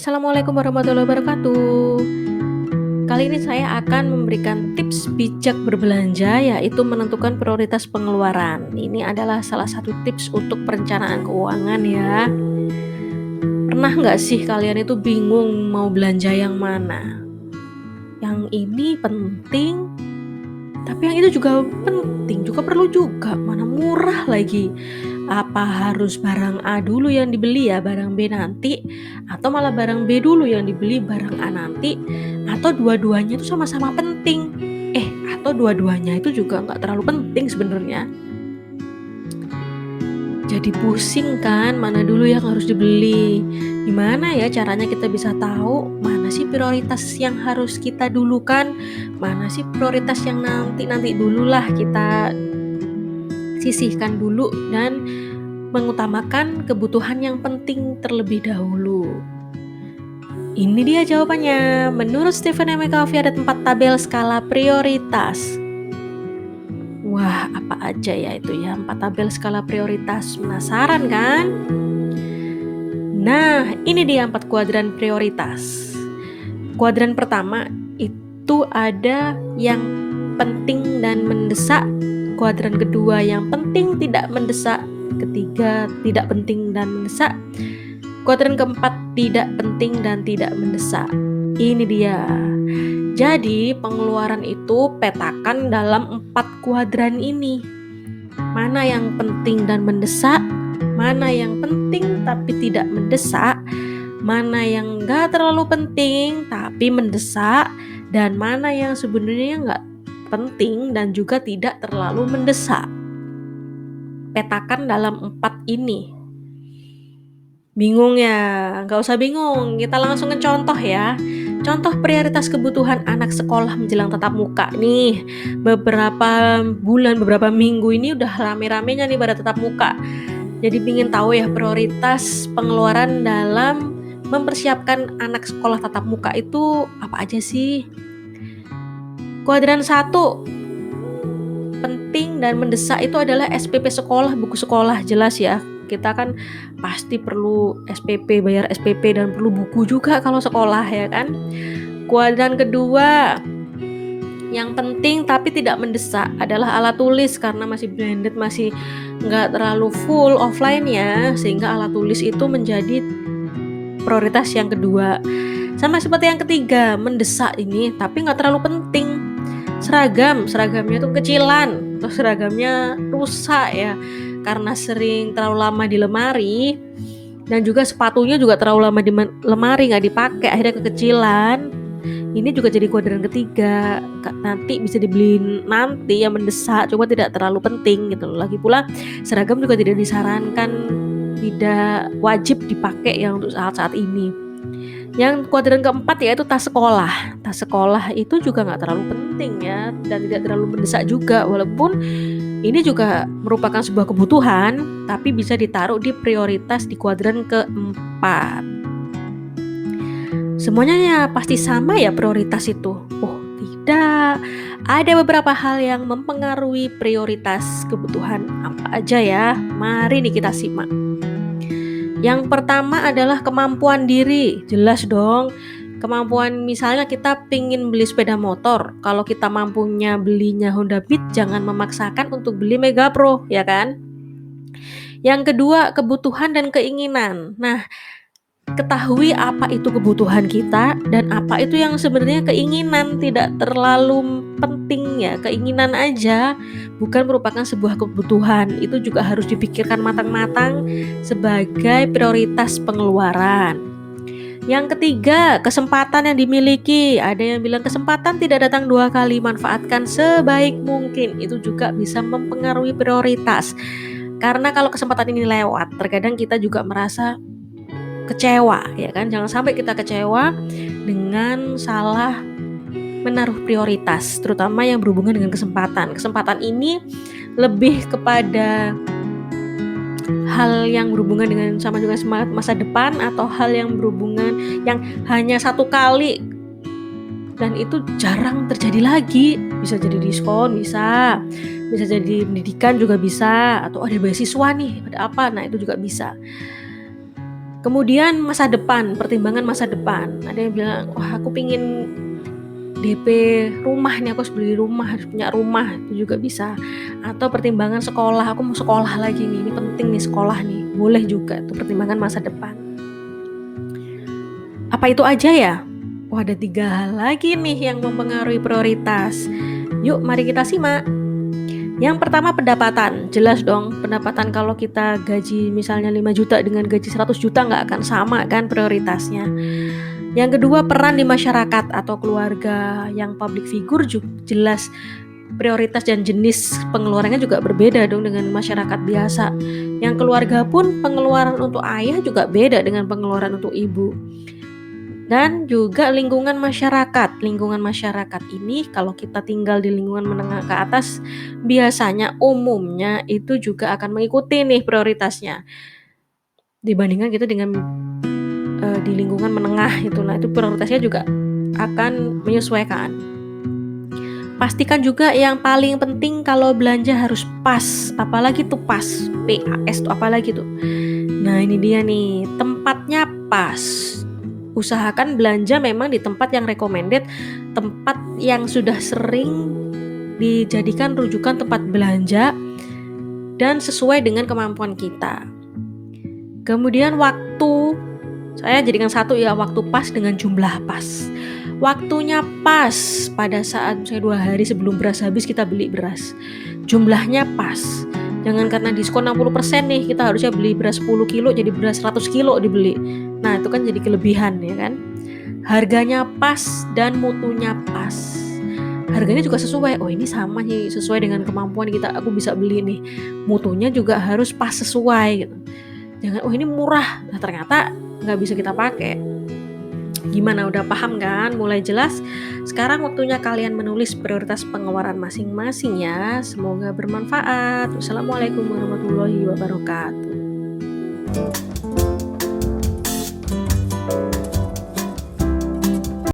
Assalamualaikum warahmatullahi wabarakatuh. Kali ini saya akan memberikan tips bijak berbelanja, yaitu menentukan prioritas pengeluaran. Ini adalah salah satu tips untuk perencanaan keuangan ya. Pernah nggak sih kalian itu bingung mau belanja yang mana? Yang ini penting, tapi yang itu juga penting, juga perlu juga. Mana murah lagi. Apa harus barang A dulu yang dibeli ya, barang B nanti, atau malah barang B dulu yang dibeli, barang A nanti, atau dua-duanya itu sama-sama penting. Atau dua-duanya itu juga nggak terlalu penting sebenarnya. Jadi pusing kan, mana dulu yang harus dibeli. Gimana ya caranya kita bisa tahu mana sih prioritas yang harus kita dulukan, mana sih prioritas yang nanti dululah kita sisihkan dulu dan mengutamakan kebutuhan yang penting terlebih dahulu. Ini dia jawabannya. Menurut Stephen M. Covey ada 4 tabel skala prioritas. Wah, apa aja ya itu ya 4 tabel skala prioritas? Penasaran kan? Nah, ini dia 4 kuadran prioritas. Kuadran pertama itu ada yang penting dan mendesak. Kuadran kedua yang penting tidak mendesak. Ketiga tidak penting dan mendesak. Kuadran keempat tidak penting dan tidak mendesak. Ini dia. Jadi pengeluaran itu petakan dalam 4 kuadran ini. Mana yang penting dan mendesak, mana yang penting tapi tidak mendesak, mana yang gak terlalu penting tapi mendesak, dan mana yang sebenarnya gak penting dan juga tidak terlalu mendesak. Petakan dalam 4 ini. Bingung ya? Gak usah bingung, kita langsung ke contoh ya. Contoh prioritas kebutuhan anak sekolah menjelang tatap muka nih. Beberapa bulan, beberapa minggu ini udah rame-ramenya nih pada tatap muka. Jadi ingin tahu ya prioritas pengeluaran dalam mempersiapkan anak sekolah tatap muka itu apa aja sih? Kuadran 1 penting dan mendesak itu adalah SPP sekolah, buku sekolah, jelas ya. Kita kan pasti perlu SPP, bayar SPP dan perlu buku juga kalau sekolah ya kan. Kuadran kedua yang penting tapi tidak mendesak adalah alat tulis, karena masih blended, masih nggak terlalu full offline ya, sehingga alat tulis itu menjadi prioritas yang kedua. Sama seperti yang ketiga, mendesak ini tapi nggak terlalu penting. Seragamnya tuh kecilan atau seragamnya rusak ya, karena sering terlalu lama di lemari, dan juga sepatunya juga terlalu lama di lemari nggak dipakai, akhirnya kekecilan. Ini juga jadi kuadran ketiga, nanti bisa dibeli nanti, yang mendesak cuma tidak terlalu penting gitu loh. Lagi pula seragam juga tidak disarankan, tidak wajib dipakai yang untuk saat-saat ini. Yang kuadran keempat yaitu tas sekolah. Tas sekolah itu juga nggak terlalu penting ya, dan tidak terlalu mendesak juga, walaupun ini juga merupakan sebuah kebutuhan, tapi bisa ditaruh di prioritas di kuadran keempat. Semuanya ya pasti sama ya prioritas itu? Oh tidak, ada beberapa hal yang mempengaruhi prioritas kebutuhan. Apa aja ya? Mari nih kita simak. Yang pertama adalah kemampuan diri. Jelas dong, kemampuan, misalnya kita pingin beli sepeda motor, kalau kita mampunya belinya Honda Beat, jangan memaksakan untuk beli Mega Pro, ya kan? Yang kedua, kebutuhan dan keinginan. Nah, ketahui apa itu kebutuhan kita dan apa itu yang sebenarnya keinginan, tidak terlalu penting ya, keinginan aja bukan merupakan sebuah kebutuhan. Itu juga harus dipikirkan matang-matang sebagai prioritas pengeluaran. Yang ketiga, kesempatan yang dimiliki. Ada yang bilang kesempatan tidak datang 2 kali, manfaatkan sebaik mungkin. Itu juga bisa mempengaruhi prioritas. Karena kalau kesempatan ini lewat, terkadang kita juga merasa kecewa ya kan. Jangan sampai kita kecewa dengan salah menaruh prioritas, terutama yang berhubungan dengan kesempatan. Kesempatan ini lebih kepada hal yang berhubungan dengan sama juga masa depan, atau hal yang berhubungan yang hanya 1 kali dan itu jarang terjadi lagi. Bisa jadi diskon, bisa jadi pendidikan juga bisa, atau ada beasiswa nih, ada apa, nah itu juga bisa. Kemudian masa depan, pertimbangan masa depan. Ada yang bilang, "Wah, aku pingin DP rumah nih, aku harus beli rumah, harus punya rumah," itu juga bisa. Atau pertimbangan sekolah, "Aku mau sekolah lagi nih, ini penting nih sekolah nih." Boleh juga tuh pertimbangan masa depan. Apa itu aja ya? Wah, ada 3 hal lagi nih yang mempengaruhi prioritas. Yuk mari kita simak. Yang pertama pendapatan, jelas dong pendapatan kalau kita gaji misalnya 5 juta dengan gaji 100 juta nggak akan sama kan prioritasnya. Yang kedua peran di masyarakat atau keluarga yang public figure juga jelas prioritas dan jenis pengeluarannya juga berbeda dong dengan masyarakat biasa. Yang keluarga pun pengeluaran untuk ayah juga beda dengan pengeluaran untuk ibu. Dan juga lingkungan masyarakat. Lingkungan masyarakat ini kalau kita tinggal di lingkungan menengah ke atas, biasanya umumnya itu juga akan mengikuti nih prioritasnya. Dibandingkan kita dengan di lingkungan menengah itu. Nah, itu prioritasnya juga akan menyesuaikan. Pastikan juga yang paling penting kalau belanja harus pas, apalagi tuh pas, PAS tuh apalagi tuh. Nah, ini dia nih, tempatnya pas. Usahakan belanja memang di tempat yang recommended, tempat yang sudah sering dijadikan rujukan tempat belanja dan sesuai dengan kemampuan kita. Kemudian waktu, saya jadikan satu ya, waktu pas dengan jumlah pas. Waktunya pas pada saat misalnya 2 hari sebelum beras habis kita beli beras. Jumlahnya pas. Jangan karena diskon 60% nih kita harusnya beli beras 10 kilo jadi beras 100 kilo dibeli. Nah, itu kan jadi kelebihan ya kan. Harganya pas dan mutunya pas. Harganya juga sesuai. Oh, ini sama nih, sesuai dengan kemampuan kita, aku bisa beli nih. Mutunya juga harus pas sesuai gitu. Jangan, oh ini murah. Nah, ternyata nggak bisa kita pakai. Gimana, udah paham kan? Mulai jelas? Sekarang waktunya kalian menulis prioritas pengeluaran masing-masing ya. Semoga bermanfaat. Wassalamualaikum warahmatullahi wabarakatuh.